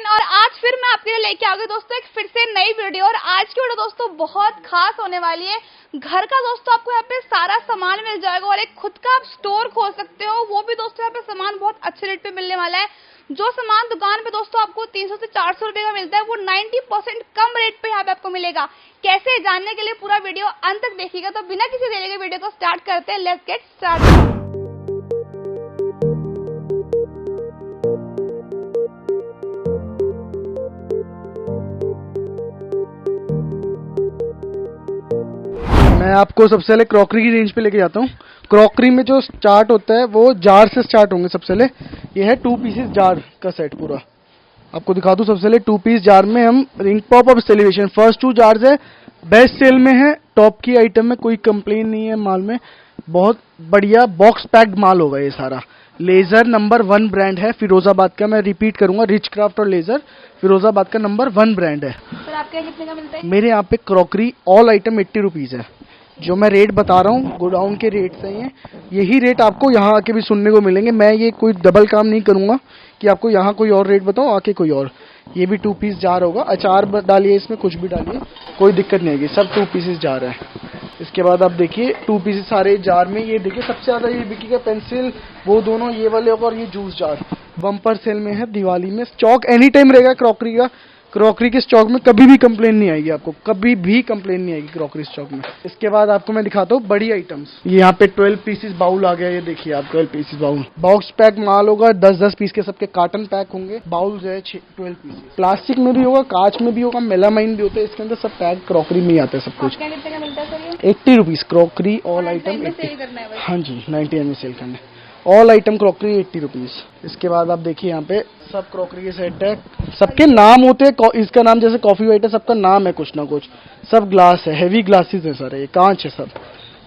Second और आज फिर मैं आपके लिए लेके आ गई दोस्तों एक फिर से नई वीडियो। और आज की वीडियो दोस्तों बहुत खास होने वाली है। घर का दोस्तों आपको यहाँ पे सारा सामान मिल जाएगा और एक खुद का आप स्टोर खोल सकते हो, वो भी दोस्तों यहाँ पे सामान बहुत अच्छे रेट पे मिलने वाला है। जो सामान दुकान पे दोस्तों आपको 300 से 400 रुपए का मिलता है वो 90% कम रेट पे यहाँ पे आपको मिलेगा। कैसे जानने के लिए पूरा वीडियो अंत तक देखिएगा। तो बिना किसी देरी के वीडियो को स्टार्ट करते हैं। Let's get start. मैं आपको सबसे पहले क्रॉकरी की रेंज पे लेके जाता हूँ। क्रॉकरी में जो स्टार्ट होता है वो जार से स्टार्ट होंगे। सबसे पहले ये है 2 पीसेस जार का सेट पूरा आपको दिखा दूँ। सबसे पहले 2 पीस जार में हम रिंग पॉप और सेलिब्रेशन फर्स्ट 2 जार्स है, बेस्ट सेल में है, टॉप की आइटम में, कोई कंप्लेन नहीं है माल में, बहुत बढ़िया बॉक्स पैक्ड माल होगा ये सारा। लेजर नंबर 1 ब्रांड है फिरोजाबाद का, मैं रिपीट करूंगा, रिच क्राफ्ट और लेजर फिरोजाबाद का नंबर 1 ब्रांड है। सर आपके यहाँ कितने का मिलता है? मेरे यहाँ पे क्रॉकरी ऑल आइटम 80 रुपीज़ है। जो मैं रेट बता रहा हूँ गोडाउन के रेट से ही है, यही रेट आपको यहाँ आके भी सुनने को मिलेंगे। मैं ये कोई डबल काम नहीं करूँगा कि आपको यहाँ कोई और रेट बताओ आके कोई और। ये भी 2 पीस जार होगा, अचार डालिए इसमें, कुछ भी डालिए, कोई दिक्कत नहीं आएगी, सब 2 पीसेस जार है। इसके बाद आप देखिए 2 पीसेस सारे जार में, ये देखिए सबसे ज़्यादा ये बिकेगा पेंसिल, वो दोनों ये वाले होगा और ये जूस जार बम्पर सेल में है। दिवाली में स्टॉक एनी टाइम रहेगा क्रॉकरी का। क्रॉकरी के स्टॉक में कभी भी कंप्लेन नहीं आएगी आपको, कभी भी कंप्लेन नहीं आएगी क्रॉकरी स्टॉक में। इसके बाद आपको मैं दिखाता हूँ बड़ी आइटम्स। ये यहाँ पे 12 पीसेस बाउल आ गया, ये देखिए आप 12 पीसेस बाउल, बॉक्स पैक माल होगा, 10-10 पीस के सबके कार्टन पैक होंगे। बाउल जो है 12 पीसेस, प्लास्टिक में भी होगा, कांच में भी होगा, मेलामाइन भी होता है, इसके अंदर सब पैक क्रॉकरी में ही आता है सब कुछ। 80 रुपीज क्रॉकरी ऑल आइटम 80। हाँ जी 90 में सेल करना है। All item crockery 80 rupees. इसके बाद आप देखिए यहाँ पे सब क्रॉकरी के सेट है, सबके नाम होते हैं। इसका नाम जैसे कॉफी वाइट है, सबका नाम है कुछ ना कुछ। सब ग्लास है, हैवी ग्लासेस है सारे, ये कांच है सब।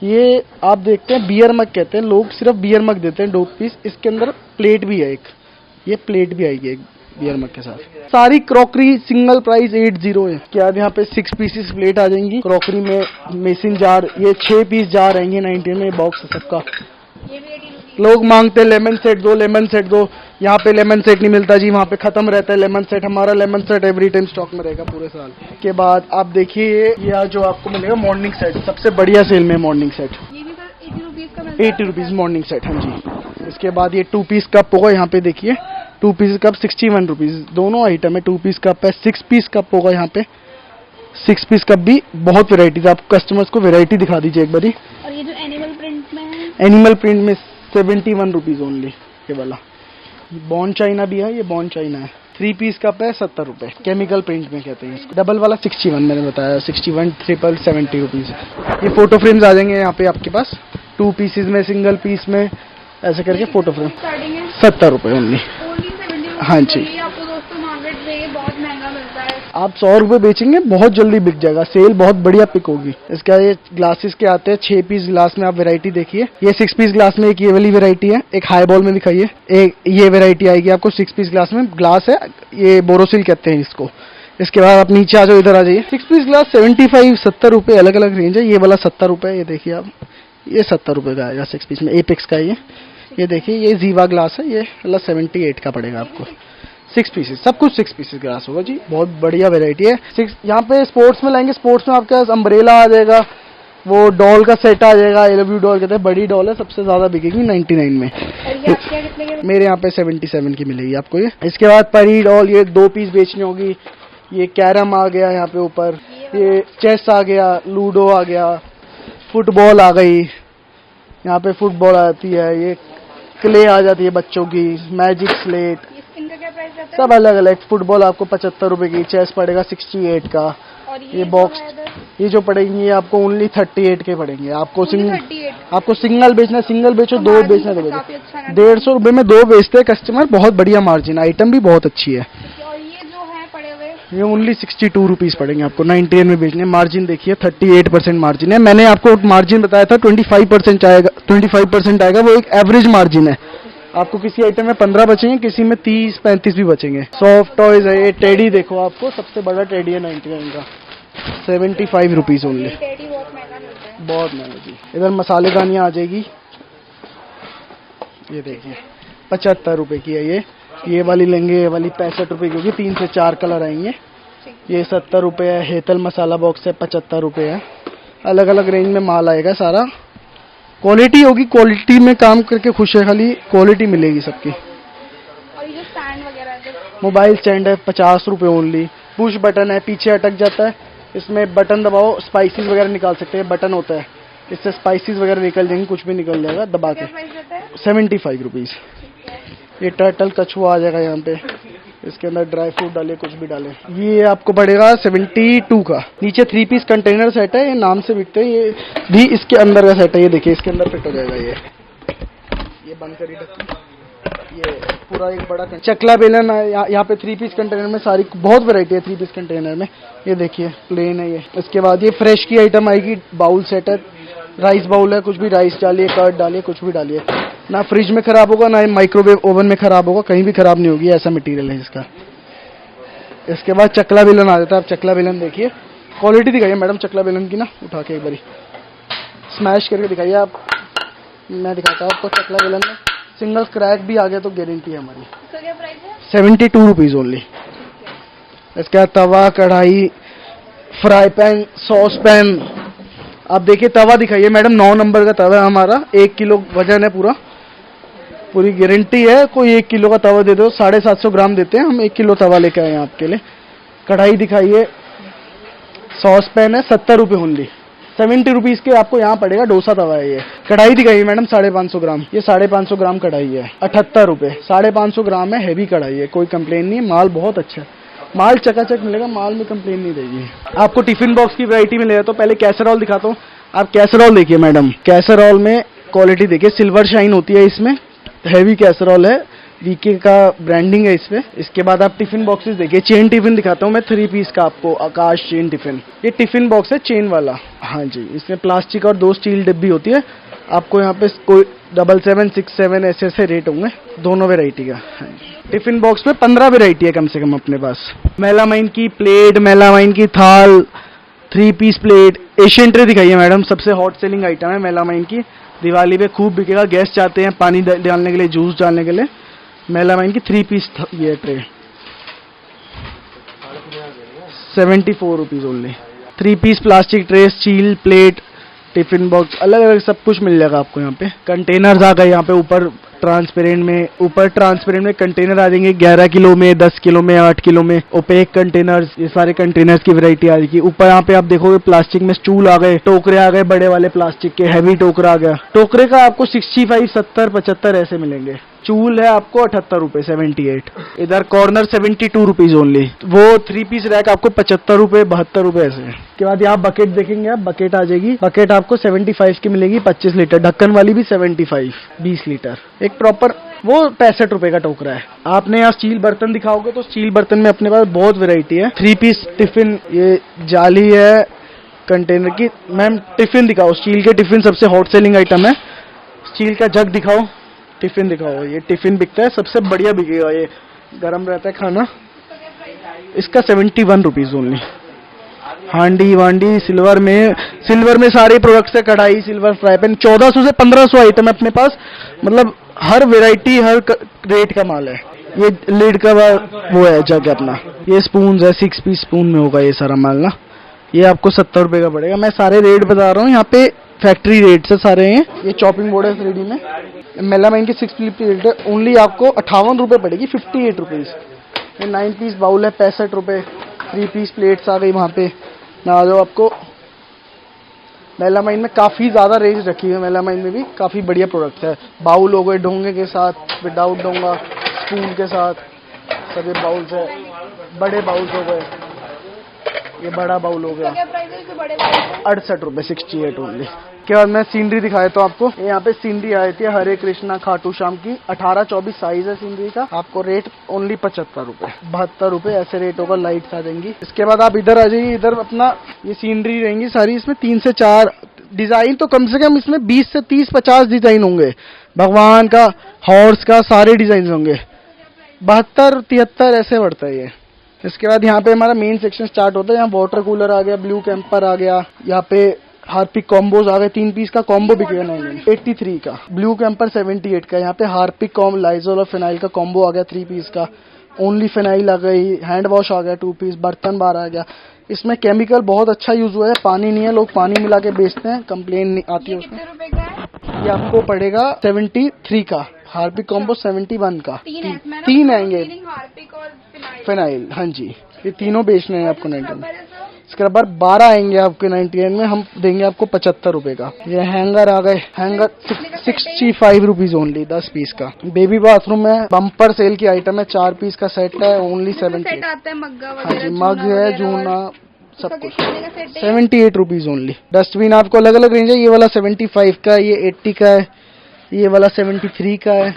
ये आप देखते हैं बियर मग कहते हैं लोग, सिर्फ बियर मग देते हैं 2 पीस। इसके अंदर प्लेट भी है एक, ये प्लेट भी आएगी एक बियर मग के साथ। सारी क्रॉकरी सिंगल प्राइस 80 है। क्या यहाँ पे 6 पीसेस प्लेट आ जाएंगी क्रॉकरी में। मेसिन जार, ये 6 पीस जार आएंगे 90 में बॉक्स है सबका। लोग मांगते हैं लेमन सेट दो, लेमन सेट दो। यहाँ पे लेमन सेट नहीं मिलता जी, वहाँ पे खत्म रहता है लेमन सेट। हमारा lemon set every time stock में रहेगा पूरे साल। के बाद आप देखिए ये जो आपको मिलेगा मॉर्निंग सेट, सबसे बढ़िया सेल में मॉर्निंग सेट, ये भी सर 80 रुपीज का मिलता है। 80 रुपीज मॉर्निंग सेट, हाँ जी। इसके बाद ये 2 पीस कप होगा, यहाँ पे देखिए 2 पीस कप 61 रुपीज, दोनों आइटम है। 2 पीस कप है, 6 पीस कप होगा यहाँ पे, 6 पीस कप भी बहुत वेराइटीज। आप कस्टमर्स को वेराइटी दिखा दीजिए एक बारी। और ये जो एनिमल प्रिंट में है, एनिमल प्रिंट में 71 रुपीज ओनली ये वाला। बॉन चाइना भी है, ये बॉन चाइना है। 3 पीस कप है 70 रुपए, केमिकल प्रिंट में कहते हैं इसको। डबल वाला 61 मैंने बताया, 61 ट्रिपल 70 रुपीज। ये फोटो फ्रेम्स आ जाएंगे यहाँ पे आपके पास 2 पीसेज में, सिंगल पीस में, ऐसे करके फोटो फ्रेम 70 रुपए ओनली। हाँ जी, आपको दोस्तों मार्केट में बहुत महंगा मिलता है। आप 100 रुपए बेचेंगे बहुत जल्दी बिक जाएगा, सेल बहुत बढ़िया पिक होगी। इसका ये ग्लासेस के आते हैं 6 पीस ग्लास में, आप वैरायटी देखिए। ये 6 पीस ग्लास में एक ये वाली वैरायटी है, एक हाई बॉल में दिखाइए, एक ये वैरायटी आएगी आपको 6 पीस ग्लास में। ग्लास है ये बोरोसिल कहते हैं इसको। इसके बाद आप नीचे आ जाओ, इधर आ जाइए। 6 पीस ग्लास 75-70 रुपए, अलग अलग रेंज है। ये वाला 70 रुपए, ये देखिए आप, ये 70 रुपए का आएगा 6 पीस में, एपेक्स का। ये देखिए ये जीवा ग्लास है, ये वाला 78 का पड़ेगा आपको। 6 पीसेस, सब कुछ 6 पीसेस ग्लास होगा जी, बहुत बढ़िया वैरायटी है। यहाँ पे स्पोर्ट्स में लाएंगे, स्पोर्ट्स में आपके पास अम्ब्रेला आ जाएगा, वो डॉल का सेट आ जाएगा, आई लव यू डॉल कहते हैं, बड़ी डॉल है, सबसे ज्यादा बिकेगी 99 में। मेरे यहाँ पे 77 की मिलेगी आपको ये। इसके बाद परी डॉल, ये 2 पीस बेचनी होगी। ये कैरम आ गया यहाँ पे ऊपर, ये चेस आ गया, लूडो आ गया, फुटबॉल आ गई, यहाँ पे फुटबॉल आती है, ये क्ले आ जाती है बच्चों की, मैजिक स्लेट, सब अलग अलग। फुटबॉल आपको 75 रुपए की, चेस पड़ेगा 68 का। और ये बॉक्स, ये जो पड़ेंगे ये आपको ओनली 38 के पड़ेंगे। आपको सिंगल बेचना, सिंगल बेचो, 2 बेचना, 2 बेचो। 150 रुपए में 2 बेचते हैं कस्टमर, बहुत बढ़िया मार्जिन, आइटम भी बहुत अच्छी है। और ये जो है पड़े हुए, ये ओनली 62 रुपीज पड़ेंगे आपको, 98 में बेचने। मार्जिन देखिए 38% मार्जिन है। मैंने आपको मार्जिन बताया था 25% आएगा, 25% आएगा, वो एक एवरेज मार्जिन है। आपको किसी आइटम में 15 बचेंगे, किसी में 30-35 भी बचेंगे। सॉफ्ट टॉयज है, ये टेडी देखो, आपको सबसे बड़ा टेडी है 99 का, 75 रुपीज ओनली, बहुत महंगा जी। इधर मसाले दानियाँ आ जाएगी, ये देखिए 75 रुपए की है ये, ये वाली लेंगे, ये वाली 65 रुपए की होगी, 3 से 4 कलर आएंगे। ये 70 रुपए है। हेतल मसाला बॉक्स है 75 रुपए है। अलग अलग रेंज में माल आएगा सारा। क्वालिटी होगी, क्वालिटी में काम करके खुश है, खाली क्वालिटी मिलेगी सबकी। और ये जो स्टैंड वगैरह है, मोबाइल स्टैंड है 50 रुपए ओनली। पुश बटन है, पीछे अटक जाता है, इसमें बटन दबाओ, स्पाइसेस वगैरह निकाल सकते हैं। बटन होता है, इससे स्पाइसेस वगैरह निकल जाएंगे, कुछ भी निकल जाएगा दबा के। क्या प्राइस रहता है? 75 रुपीज़। ये टर्टल कछुआ आ जाएगा यहाँ पे, इसके अंदर ड्राई फ्रूट डाले, कुछ भी डाले। ये आपको पड़ेगा 72 का। नीचे 3 पीस कंटेनर सेट है, ये नाम से बिकते हैं। ये भी इसके अंदर का सेट है, ये देखिए इसके अंदर फिट हो जाएगा। ये बंद करिए ढक्कन। ये पूरा एक बड़ा चकला बेलन है। यहाँ पे 3 पीस कंटेनर में सारी बहुत वैरायटी है 3 पीस कंटेनर में। ये देखिए प्लेन है ये। इसके बाद ये फ्रेश की आइटम आएगी, बाउल सेट है, राइस बाउल है, कुछ भी राइस डालिए, कर्ड डालिए, कुछ भी डालिए। ना फ्रिज में खराब होगा, ना माइक्रोवेव ओवन में खराब होगा, कहीं भी खराब नहीं होगी, ऐसा मटेरियल है इसका। इसके बाद चकला बेलन आ जाता है। आप चकला बेलन देखिए, क्वालिटी दिखाइए मैडम चकला बेलन की ना, उठा के एक बारी स्मैश करके दिखाइए आप। मैं दिखाता हूँ आपको चकला बेलन में सिंगल क्रैक भी आ गया तो गारंटी है हमारी। इसका क्या प्राइस है? 72 रुपीज़ ओनली। इसके बाद तवा, कढ़ाई, फ्राई पैन, सॉस पैन। आप देखिए तवा दिखाइए मैडम, 9 नंबर का तवा है हमारा, 1 किलो वजन है पूरा, पूरी गारंटी है। कोई 1 किलो का तवा दे दो, 750 ग्राम देते हैं हम। 1 किलो तवा लेके आए हैं आपके लिए। कढ़ाई दिखाइए, सॉस पैन है 70 रुपये ओनली। 70 रुपीज़ के आपको यहाँ पड़ेगा। डोसा तवा है ये। कढ़ाई दिखाइए मैडम 550 ग्राम, ये 550 ग्राम कढ़ाई है, 78 रुपये। 550 ग्राम है, हैवी कढ़ाई है, कोई कंप्लेन नहीं है। माल बहुत अच्छा है, माल चकाचक मिलेगा, माल में कंप्लेन नहीं देगी। आपको टिफिन बॉक्स की वैरायटी में ले तो पहले कैसरॉल दिखाता हूँ। आप कैसरॉल देखिए मैडम, कैसरॉल में क्वालिटी देखिए, सिल्वर शाइन होती है इसमें, हैवी कैसरॉल है, वीके का ब्रांडिंग है इसपे। इसके बाद आप टिफिन बॉक्सेस देखिए, चेन टिफिन दिखाता हूँ मैं, 3 पीस का आपको, आकाश चेन टिफिन। ये टिफिन बॉक्स है चेन वाला। हाँ जी, इसमें प्लास्टिक और 2 स्टील डिब्बी होती है। आपको यहाँ पे कोई 77, 67 ऐसे रेट होंगे दोनों वेराइटी का। हाँ जी, टिफिन बॉक्स में 15 वेराइटी है कम से कम अपने पास। मेलामाइन की प्लेट, मेलामाइन की थाल, 3 पीस प्लेट। एशियन ट्रे दिखाइए मैडम, सबसे हॉट सेलिंग आइटम है मेलामाइन की, दिवाली पे खूब बिकेगा। गेस्ट चाहते हैं पानी डालने के लिए, जूस डालने के लिए, मेलामाइन की 3 पीस ये tray 74 rupees only. 3 piece plastic tray, steel plate, tiffin box, अलग अलग सब कुछ मिल जाएगा आपको यहाँ पे। कंटेनर्स आ गए यहाँ पे ऊपर ट्रांसपेरेंट में कंटेनर आ जाएंगे, 11 किलो में, 10 किलो में, 8 किलो में। ओपेक कंटेनर्स, ये सारे कंटेनर्स की वैरायटी आ जाएगी। ऊपर यहाँ पे आप देखोगे प्लास्टिक में स्टूल आ गए, टोकरे आ गए बड़े वाले प्लास्टिक के, हैवी टोकरा आ गया। टोकरे का आपको 65, 70, 75 ऐसे मिलेंगे। चूल है आपको 78 रुपए, 78। इधर कॉर्नर 72 रुपीज ओनली। वो 3 पीस रैक आपको 75 रुपए, 72 रुपए ऐसे। उसके बाद यहाँ बकेट देखेंगे आप, बकेट आ जाएगी। बकेट आपको 75 की मिलेगी, 25 लीटर। ढक्कन वाली भी 75, 20 लीटर। एक प्रॉपर वो 65 रुपए का टोकरा है। आपने यहाँ स्टील बर्तन दिखाओगे तो स्टील बर्तन में अपने पास बहुत वेरायटी है। 3 पीस टिफिन, ये जाली है कंटेनर की। मैम टिफिन दिखाओ, स्टील के टिफिन सबसे हॉट सेलिंग आइटम है। स्टील का जग दिखाओ, टिफिन दिखाओ। ये टिफिन बिकता है, सबसे बढ़िया बिकेगा, ये गर्म रहता है खाना। इसका 71 रुपीज ओनली। हांडी वांडी सिल्वर में सारे प्रोडक्ट्स है। कढ़ाई, सिल्वर, फ्राई पैन, 1400 से 1500 आइटम है अपने पास। मतलब हर वेराइटी, हर रेट का माल है। ये लीड का वो है जग अपना। ये स्पून है, 6 पीस स्पून में होगा ये सारा माल ना। ये आपको 70 रुपए का पड़ेगा। मैं सारे रेट बता रहा हूँ, यहाँ पे फैक्ट्री रेट से सारे हैं। ये चॉपिंग बोर्ड है 3D में, मेलामाइन की 6 पीस ओनली आपको 58 रुपए पड़ेगी, 58 रुपीज। ये 9 पीस बाउल है 65 रुपए। 3 पीस प्लेट्स आ गई वहाँ पे ना। आ जाओ, आपको मेलामाइन में काफ़ी ज़्यादा रेंज रखी है। मेलामाइन में भी काफ़ी बढ़िया प्रोडक्ट्स है। बाउल हो गए डोंगे के साथ, विदाउट डोंगा, स्पून के साथ, सब ये बाउल्स है। बड़े बाउल्स हो गए, ये बड़ा बाउल हो गया। क्या प्राइस है इसके बड़े बाउल का? 68 रुपए, 68 ओनली। के बाद मैं सीनरी दिखाया तो आपको, यहाँ पे सीनरी आई थी हरे कृष्णा खाटू श्याम की, 18-24 साइज है सीनरी का। आपको रेट ओनली 75 रुपए, 72 रुपए ऐसे रेट होगा। लाइट्स आ जाएंगी। इसके बाद आप इधर आ जाइए, इधर अपना ये सीनरी रहेंगी सारी। इसमें 3 से 4 डिजाइन, तो कम से कम इसमें 20 से 30-50 डिजाइन होंगे। भगवान का, हॉर्स का, सारे डिजाइन होंगे। 72-73 ऐसे बढ़ता है ये। इसके बाद यहाँ पे हमारा मेन सेक्शन स्टार्ट होता है। यहाँ वाटर कूलर आ गया, ब्लू कैंपर आ गया, यहाँ पे हार्पिक कॉम्बोज आ गए, 3 पीस का कॉम्बो बिकेगा 83 का। ब्लू कैंपर 78 का। यहाँ पे हार्पिक कॉम लाइजोल और फिनाइल का कॉम्बो आ गया 3 पीस का। ओनली फिनाइल आ गई, हैंड वॉश आ गया 2 पीस, बर्तन बार आ गया। इसमें केमिकल बहुत अच्छा यूज हुआ है, पानी नहीं है, लोग पानी मिला के बेचते हैं, कंप्लेन नहीं आती है उसमें। कितने रुपए का है? ये आपको पड़ेगा 73 का। हार्पिक कॉम्बो 71 का। 3 आएंगे हार्पिक और फिनाइल, हाँ जी, ये तीनों बेचने हैं आपको 99। स्क्रबर 12 आएंगे आपके 99 में, हम देंगे आपको 75 रुपए का। ये हैंगर आ गए, हैंगर 65 रुपीज ओनली, 10 पीस का। बेबी बाथरूम में बम्पर सेल की आइटम है, 4 पीस का सेट है, ओनली 70। सेट आता है मग्गा हाँ वगैरह, जी, मग है, जूना, सब उसका कुछ। कितने का सेट है? 78 रुपीज ओनली। डस्टबिन आपको अलग अलग रेंज है, ये वाला 75 का, ये 80 का है, ये वाला 73 का है।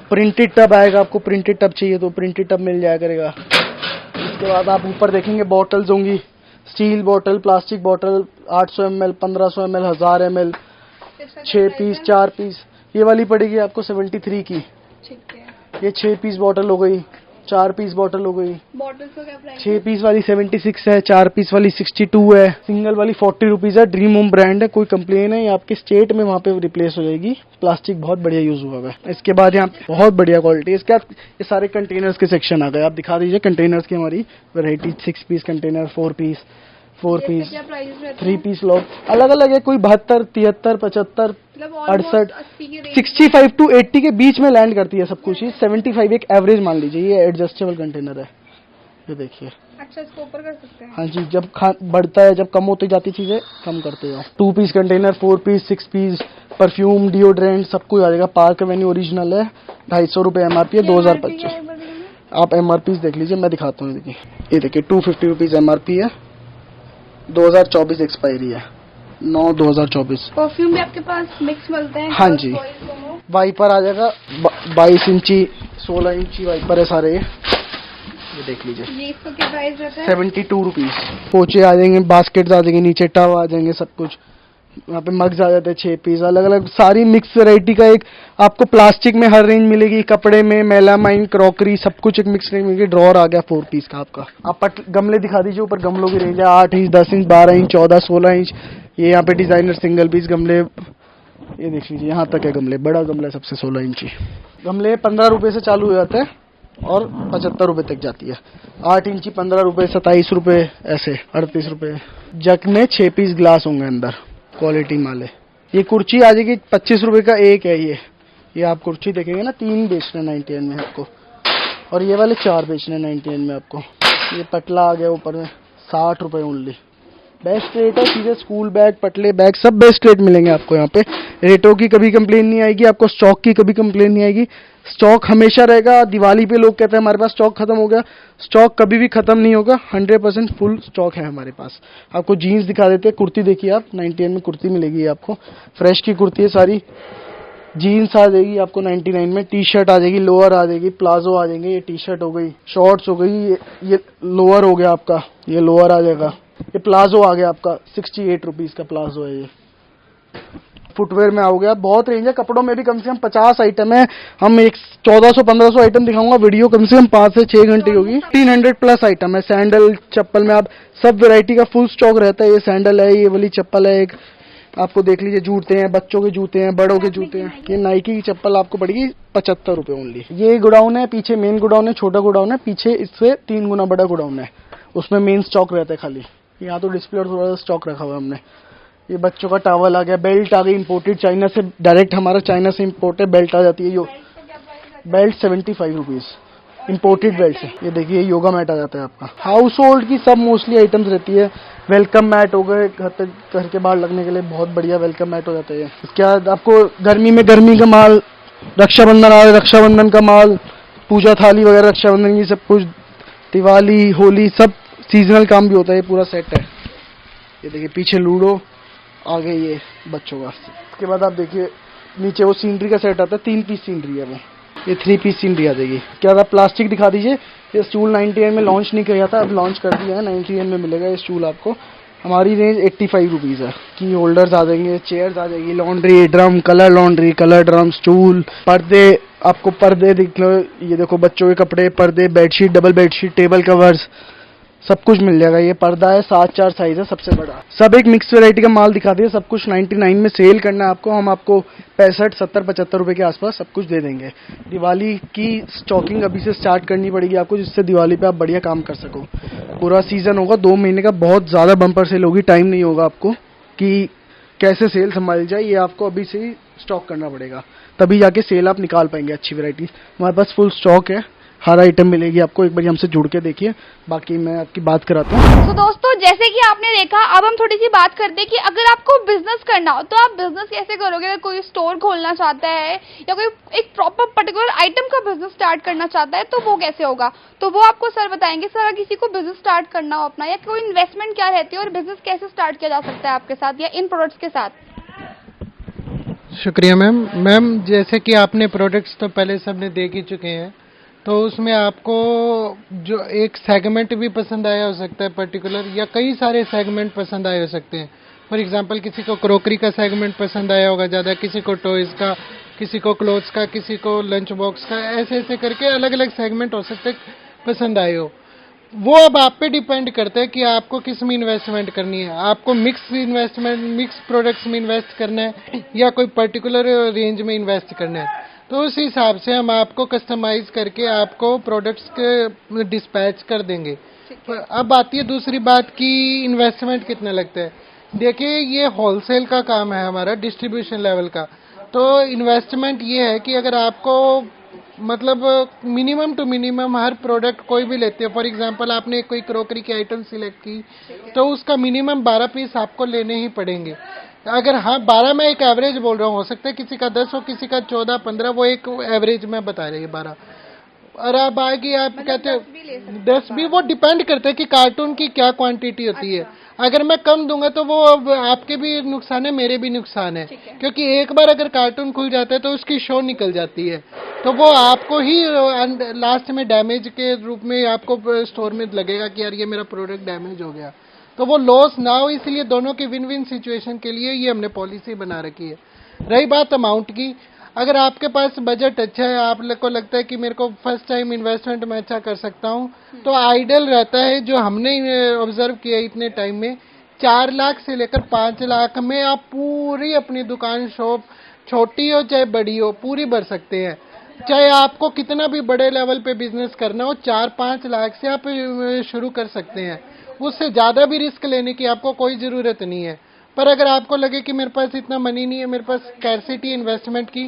प्रिंटेड टब आएगा, आपको प्रिंटेड टब चाहिए तो प्रिंटेड टब मिल जाया करेगा। इसके बाद आप ऊपर देखेंगे बॉटल्स होंगी, steel bottle, plastic bottle, 800 ml, 1500 ml, 1000 ml, 6 piece, 4 piece. ये वाली पड़ेगी आपको 73 की। ठीक है। ये 6 पीस बॉटल हो गई, 4 पीस बॉटल हो गई। बॉटल्स का क्या प्राइस? 6 पीस वाली 76 है, 4 पीस वाली 62 है, सिंगल वाली 40 रुपीज है। ड्रीम होम ब्रांड है, कोई कंप्लेन है, ये आपके स्टेट में वहाँ पे रिप्लेस हो जाएगी। प्लास्टिक बहुत बढ़िया यूज हुआ है। इसके बाद यहाँ पे बहुत बढ़िया क्वालिटी। इसके बाद ये सारे कंटेनर्स के सेक्शन आ गए, आप दिखा दीजिए कंटेनर्स की हमारी वैरायटी। 6 पीस कंटेनर, 4 पीस, 4 पीस, क्या प्राइस रहता है? 3 पीस लॉक, अलग अलग है। कोई 72, 73, 75, मतलब 68, 80 की रेंज। 65 to 80 के बीच में लैंड करती है सब कुछ। ये 75 एक एवरेज मान लीजिए। ये एडजस्टेबल कंटेनर है, ये देखिए। अच्छा, इसको ऊपर कर सकते हैं? हाँ जी, जब बढ़ता है, जब कम होती जाती चीजें कम करते हो। 2 piece container, 4 piece, 6 piece, perfume, deodorant, सब कुछ आ जाएगा। पार्क एवेन्यू ओरिजिनल है, 250 रुपए MRP है, 2025। आप MRP देख लीजिए, मैं दिखाता हूँ। देखिए, ये देखिए 250 रुपीज MRP है, 2024 एक्सपायरी है, 9/2024। परफ्यूम भी आपके पास मिक्स मिलते हैं? हाँ जी। वाइपर आ जाएगा 22 इंची, 16 इंची वाइपर है सारे। ये देख लीजिए, ये इसका क्या प्राइस रहता है? 72 रुपीज। पोचे आ जाएंगे, बास्केट्स आ जाएंगे, नीचे टब आ जाएंगे, सब कुछ। यहाँ पे मग्स आ जाते हैं 6 पीस, अलग अलग सारी मिक्स वैरायटी का। एक आपको प्लास्टिक में हर रेंज मिलेगी, कपड़े में, मेलामाइन, क्रॉकरी, सब कुछ एक मिक्स रेंज मिलेगी। ड्रॉर आ गया 4 पीस का आपका। आप गमले दिखा दीजिए, ऊपर गमलों की रेंज है 8 इंच, 10 इंच, 12 इंच, 14, 16 इंच। ये यहाँ पे डिजाइनर सिंगल पीस गमले, ये देख लीजिए, यहाँ तक है गमले। बड़ा गमला है सबसे 16 इंची। गमले 15 रुपए से चालू हो जाते हैं और 75 रुपए तक जाती है। 8 इंची 15 रुपए, 27 रुपए, ऐसे 38 रुपए। जग में 6 पीस ग्लास होंगे अंदर, क्वालिटी माल है। ये कुर्सी आ जाएगी 25 रुपए का एक है। ये आप कुर्सी देखेंगे ना, 3 बेचने 99 में आपको, और ये वाले 4 बेचने 99 में आपको। ये पटला आ गया ऊपर में, 60 रुपए ओनली। बेस्ट रेट है, सीधे स्कूल बैग, पटले बैग, सब बेस्ट रेट मिलेंगे आपको यहाँ पे। रेटों की कभी कंप्लेन नहीं आएगी आपको, स्टॉक की कभी कंप्लेन नहीं आएगी। स्टॉक हमेशा रहेगा। दिवाली पे लोग कहते हैं हमारे पास स्टॉक खत्म हो गया, स्टॉक कभी भी खत्म नहीं होगा। 100% फुल स्टॉक है हमारे पास। आपको जीन्स दिखा देते हैं, कुर्ती देखिए आप, 99 में कुर्ती मिलेगी आपको। फ्रेश की कुर्ती है सारी। जीन्स आ जाएगी आपको 99 में, टी शर्ट आ जाएगी, लोअर आ जाएगी, प्लाजो आ जाएंगे। ये टी शर्ट हो गई, शॉर्ट्स हो गई, ये लोअर हो गया आपका, ये लोअर आ जाएगा। ये प्लाजो आ गया आपका, 68 रुपीज का प्लाजो है ये। फुटवेयर में आओगे आप, बहुत रेंज है। कपड़ों में भी कम से कम 50 आइटम है। हम एक 1400-1500 आइटम दिखाऊंगा, वीडियो कम से कम 5 से 6 घंटे की होगी। 300 प्लस आइटम है। सैंडल, चप्पल में आप सब वैरायटी का फुल स्टॉक रहता है। ये सैंडल है, ये वाली चप्पल है एक, आपको देख लीजिए। जूते हैं, बच्चों के जूते हैं, बड़ों के जूते हैं। ये नाइकी की चप्पल आपको पड़ेगी 75 रुपए ओनली। ये गोडाउन है, पीछे मेन गोडाउन है, छोटा गोडाउन है, पीछे इससे 3 गुना बड़ा गोडाउन है, उसमें मेन स्टॉक रहता है खाली। यहाँ तो डिस्प्ले और थोड़ा सा स्टॉक रखा हुआ है हमने। ये बच्चों का टॉवल आ गया, बेल्ट आ गई इंपोर्टेड चाइना से, डायरेक्ट हमारा चाइना से इंपोर्टेड बेल्ट आ जाती है। यो बेल्ट 75 रुपीज इंपोर्टेड बेल्ट है। ये देखिए, योगा मैट आ जाता है आपका। हाउस होल्ड की सब मोस्टली आइटम्स रहती है। वेलकम मैट हो गए, घर के बाहर लगने के लिए बहुत बढ़िया वेलकम मैट हो जाते हैं। इसके बाद आपको गर्मी में गर्मी का माल, रक्षाबंधन आ रहा है, रक्षाबंधन का माल, पूजा थाली वगैरह रक्षाबंधन की सब कुछ, दिवाली, होली, सब सीजनल काम भी होता है। ये पूरा सेट है। ये देखिए पीछे लूडो आ गई, ये बच्चों का। उसके बाद आप देखिए नीचे वो सीनरी का सेट आता है, 3 पीस सीनरी है वो। ये 3 पीस सीनरी आ जाएगी। क्या आप प्लास्टिक दिखा दीजिए। ये स्टूल 99 में लॉन्च नहीं किया था, अब लॉन्च कर दिया है। 99 में मिलेगा ये स्टूल आपको। हमारी रेंज 85 रुपीज है। की होल्डर्स आ जाएंगे, चेयर्स आ जाएगी, laundry drum, colour laundry, colour drum, stool, पर्दे, आपको पर्दे दिख लो। ये देखो बच्चों के कपड़े, पर्दे, bedsheet, double bedsheet, table covers, सब कुछ मिल जाएगा। ये पर्दा है 7/4 साइज है, सबसे बड़ा। सब एक मिक्स वैरायटी का माल दिखा दिया। सब कुछ 99 में सेल करना है आपको। हम आपको 65, 70, 75 रुपए के आसपास सब कुछ दे देंगे। दिवाली की स्टॉकिंग अभी से स्टार्ट करनी पड़ेगी आपको, जिससे दिवाली पे आप बढ़िया काम कर सको। पूरा सीजन होगा 2 महीने का, बहुत ज्यादा बम्पर सेल होगी। टाइम नहीं होगा आपको कि कैसे सेल संभाल जाए, ये आपको अभी से ही स्टॉक करना पड़ेगा, तभी जाके सेल आप निकाल पाएंगे अच्छी वैरायटी। हमारे पास फुल स्टॉक है, हर आइटम मिलेगी आपको। एक बार हमसे जुड़ के देखिए, बाकी मैं आपकी बात कराता हूँ। तो दोस्तों जैसे कि आपने देखा, अब हम थोड़ी सी बात करते हैं कि अगर आपको बिजनेस करना हो तो आप बिजनेस कैसे करोगे। अगर कोई स्टोर खोलना चाहता है या कोई एक प्रॉपर पर्टिकुलर आइटम का बिजनेस स्टार्ट करना चाहता है तो वो कैसे होगा, तो वो आपको सर बताएंगे। सर अगर किसी को बिजनेस स्टार्ट करना हो अपना, या कोई इन्वेस्टमेंट क्या रहती है और बिजनेस कैसे स्टार्ट किया जा सकता है आपके साथ या इन प्रोडक्ट्स के साथ। शुक्रिया मैम। मैम जैसे कि आपने प्रोडक्ट्स तो पहले सबने देख ही चुके हैं, तो उसमें आपको जो एक सेगमेंट भी पसंद आया हो सकता है पर्टिकुलर, या कई सारे सेगमेंट पसंद आए हो सकते हैं। फॉर एग्जांपल किसी को क्रॉकरी का सेगमेंट पसंद आया होगा ज़्यादा, किसी को टॉयज़ का, किसी को क्लोथ्स का, किसी को लंच बॉक्स का, ऐसे ऐसे करके अलग अलग सेगमेंट हो सकते पसंद आए हो। वो अब आप पे डिपेंड करता है कि आपको किस में इन्वेस्टमेंट करनी है। आपको मिक्स इन्वेस्टमेंट, मिक्स प्रोडक्ट्स में इन्वेस्ट करना है या कोई पर्टिकुलर रेंज में इन्वेस्ट करना है, तो उस हिसाब से हम आपको कस्टमाइज करके आपको प्रोडक्ट्स के डिस्पैच कर देंगे। अब आती है दूसरी बात कि इन्वेस्टमेंट कितना लगता है। देखिए ये होलसेल का काम है हमारा, डिस्ट्रीब्यूशन लेवल का। तो इन्वेस्टमेंट ये है कि अगर आपको मतलब मिनिमम टू मिनिमम हर प्रोडक्ट कोई भी लेते हैं, फॉर एग्जांपल आपने कोई क्रॉकरी की आइटम सिलेक्ट की तो उसका मिनिमम 12 पीस आपको लेने ही पड़ेंगे। अगर हाँ 12, मैं एक एवरेज बोल रहा हूँ, हो सकता है किसी का 10 हो, किसी का 14, 15, वो एक एवरेज में बता रही है 12। और अब आएगी आप कहते हो 10 भी, वो डिपेंड करता है कि कार्टून की क्या क्वांटिटी होती है। अगर मैं कम दूंगा तो वो अब आपके भी नुकसान है, मेरे भी नुकसान है, क्योंकि एक बार अगर कार्टून खुल जाता है तो उसकी शो निकल जाती है, तो वो आपको ही लास्ट में डैमेज के रूप में आपको स्टोर में लगेगा कि यार ये मेरा प्रोडक्ट डैमेज हो गया। तो वो लॉस ना हो, इसलिए दोनों की विन विन सिचुएशन के लिए ये हमने पॉलिसी बना रखी है। रही बात अमाउंट की, अगर आपके पास बजट अच्छा है, आप को लगता है कि मेरे को फर्स्ट टाइम इन्वेस्टमेंट मैं अच्छा कर सकता हूँ, तो आइडियल रहता है, जो हमने ऑब्जर्व किया इतने टाइम में, 4 लाख से लेकर 5 लाख में आप पूरी अपनी दुकान, शॉप, छोटी हो चाहे बड़ी हो, पूरी भर सकते हैं। चाहे आपको कितना भी बड़े लेवल पे बिजनेस करना हो, 4-5 लाख से आप शुरू कर सकते हैं। उससे ज़्यादा भी रिस्क लेने की आपको कोई ज़रूरत नहीं है। पर अगर आपको लगे कि मेरे पास इतना मनी नहीं है, मेरे पास स्कैर्सिटी इन्वेस्टमेंट की,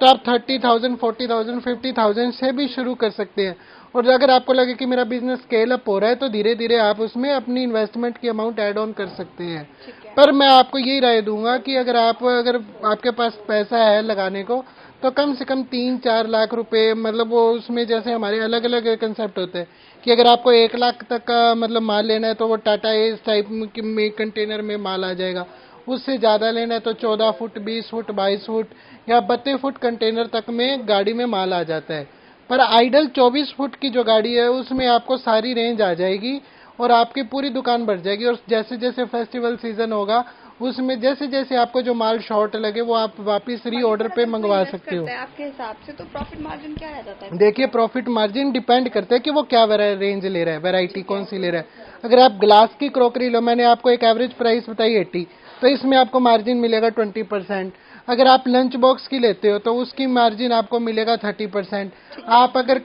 तो आप 30,000, 40,000, 50,000 से भी शुरू कर सकते हैं। और अगर आपको लगे कि मेरा बिजनेस स्केल अप हो रहा है, तो धीरे धीरे आप उसमें अपनी इन्वेस्टमेंट की अमाउंट ऐड ऑन कर सकते हैं। पर मैं आपको यही राय दूंगा कि अगर आपके पास पैसा है लगाने को, तो कम से कम 3-4 लाख रुपए, मतलब वो उसमें जैसे हमारे अलग अलग कंसेप्ट होते हैं कि अगर आपको 1 लाख तक का मतलब माल लेना है तो वो टाटा एस टाइप में कंटेनर में माल आ जाएगा। उससे ज़्यादा लेना है तो 14 फुट, 20 फुट, 22 फुट या 32 फुट कंटेनर तक में गाड़ी में माल आ जाता है। पर आइडल 24 फुट की जो गाड़ी है उसमें आपको सारी रेंज आ जाएगी और आपकी पूरी दुकान बढ़ जाएगी। और जैसे जैसे फेस्टिवल सीजन होगा, उसमें जैसे जैसे आपको जो माल शॉर्ट लगे वो आप वापस री ऑर्डर पे मंगवा सकते हो। आपके हिसाब से तो प्रॉफिट मार्जिन क्या रह जाता है। देखिए प्रॉफिट मार्जिन डिपेंड करता है कि वो क्या रेंज ले रहा है, वैरायटी कौन सी ले रहा है। अगर आप ग्लास की क्रॉकरी लो, मैंने आपको एक एवरेज प्राइस बताई 80, तो इसमें आपको मार्जिन मिलेगा 20%। अगर आप लंच बॉक्स की लेते हो तो उसकी मार्जिन आपको मिलेगा 30%। आप अगर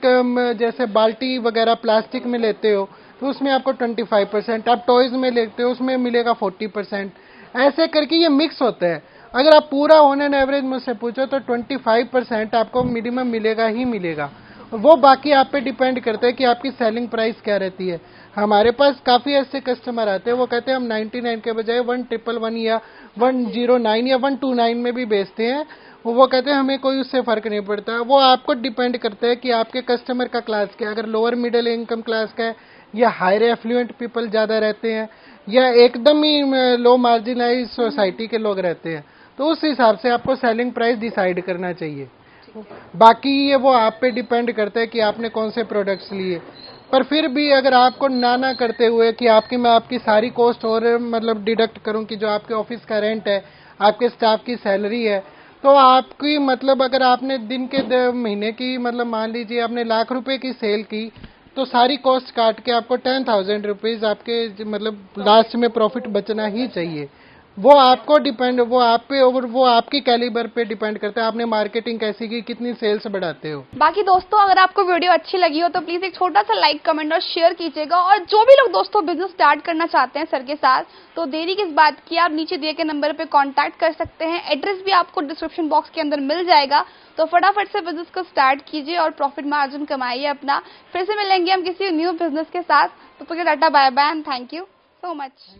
जैसे बाल्टी वगैरह प्लास्टिक में लेते हो तो उसमें आपको 25%। आप टॉयज में लेते हो उसमें मिलेगा 40%। ऐसे करके ये मिक्स होता है। अगर आप पूरा ऑन एन एवरेज मुझसे पूछो तो 25% आपको मिनिमम मिलेगा ही मिलेगा। वो बाकी आप पे डिपेंड करता है कि आपकी सेलिंग प्राइस क्या रहती है। हमारे पास काफ़ी ऐसे कस्टमर आते हैं, वो कहते हैं हम 99 के बजाय 1111 या 109 या 129 में भी बेचते हैं। वो कहते हैं हमें कोई उससे फ़र्क नहीं पड़ता। वो आपको डिपेंड करता है कि आपके कस्टमर का क्लास क्या है। अगर लोअर मिडिल इनकम क्लास का है या हायर एफ्लुएंट पीपल ज़्यादा रहते हैं या एकदम ही लो मार्जिनाइज सोसाइटी के लोग रहते हैं, तो उस हिसाब से आपको सेलिंग प्राइस डिसाइड करना चाहिए। बाकी ये वो आप पे डिपेंड करता है कि आपने कौन से प्रोडक्ट्स लिए। पर फिर भी अगर आपको ना करते हुए कि मैं आपकी सारी कॉस्ट और मतलब डिडक्ट करूं कि जो आपके ऑफिस का रेंट है, आपके स्टाफ की सैलरी है, तो आपकी मतलब अगर आपने दिन के महीने की मतलब मान लीजिए आपने ₹1,00,000 की सेल की, तो सारी कॉस्ट काट के आपको 10,000 रुपीज आपके मतलब लास्ट में प्रॉफिट बचना ही चाहिए। वो आपको डिपेंड, वो आप पे और वो आपकी कैलिबर पे डिपेंड करता है, आपने मार्केटिंग कैसी की, कितनी सेल्स बढ़ाते हो। बाकी दोस्तों अगर आपको वीडियो अच्छी लगी हो तो प्लीज एक छोटा सा लाइक, कमेंट और शेयर कीजिएगा। और जो भी लोग दोस्तों बिजनेस स्टार्ट करना चाहते हैं सर के साथ, तो देरी किस बात की, आप नीचे दिए गए नंबर पे कांटेक्ट कर सकते हैं। एड्रेस भी आपको डिस्क्रिप्शन बॉक्स के अंदर मिल जाएगा। तो फटाफट से बिजनेस को स्टार्ट कीजिए और प्रॉफिट मार्जिन कमाइए अपना। फिर से मिलेंगे हम किसी न्यू बिजनेस के साथ। तो tata, bye bye and thank you so much.